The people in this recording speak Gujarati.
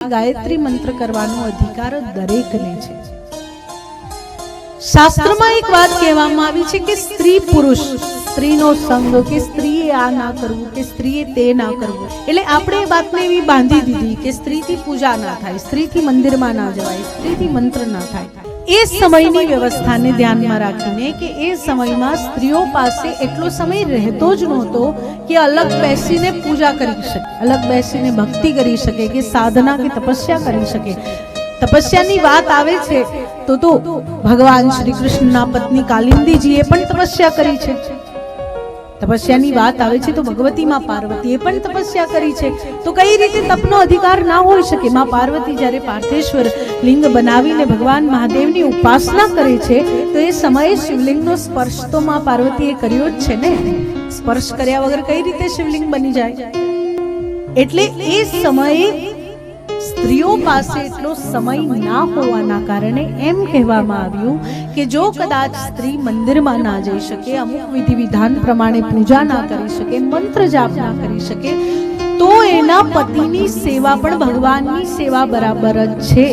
ગાયત્રી મંત્ર કરવાનો અધિકાર દરેકને છે। શાસ્ત્રમાં એક વાત કહેવામાં આવી છે કે સ્ત્રી પુરુષ, સ્ત્રીનો સંગ, કે સ્ત્રીએ આ ના કરવું કે સ્ત્રીએ તે ના કરવું, એટલે આપણે એ વાતને એવી બાંધી દીધી કે સ્ત્રીથી પૂજા ના થાય, સ્ત્રીથી મંદિરમાં ના જવાય, સ્ત્રીથી મંત્ર ના થાય। એ સમયની વ્યવસ્થાને ધ્યાનમાં રાખીને કે એ સમયમાં સ્ત્રીઓ પાસે એટલો સમય રહેતો જ નહોતો કે અલગ બેસીને પૂજા કરી શકે, અલગ બેસીને ભક્તિ કરી શકે, કે સાધના કે તપસ્યા કરી શકે। તપસ્યાની વાત આવે છે તો ભગવાન શ્રી કૃષ્ણના પત્ની કાલિંદીજીએ પણ તપસ્યા કરી છે। તપસ્યાની વાત આવે છે તો ભગવતી માં પાર્વતીએ પણ તપસ્યા કરી છે। તો કઈ રીતે તપનો અધિકાર ના હોઈ શકે? માં પાર્વતી જ્યારે પાર્થેશ્વર લિંગ બનાવીને ભગવાન મહાદેવની ઉપાસના કરે છે તો એ સમયે શિવલિંગનો સ્પર્શ તો માં પાર્વતીએ કર્યો જ છે ને। સ્પર્શ કર્યા વગર કઈ રીતે શિવલિંગ બની જાય? એટલે એ સમયે સ્ત્રીઓ પાસે એટલો સમય ના હોવાના કારણે એમ કહેવામાં આવ્યું કે જો કદાચ સ્ત્રી મંદિરમાં ના જઈ શકે, અમુક વિધિ વિધાન પ્રમાણે પૂજા ના કરી શકે, મંત્ર જાપ ના કરી શકે, તો એના પતિની સેવા પણ ભગવાનની સેવા બરાબર જ છે।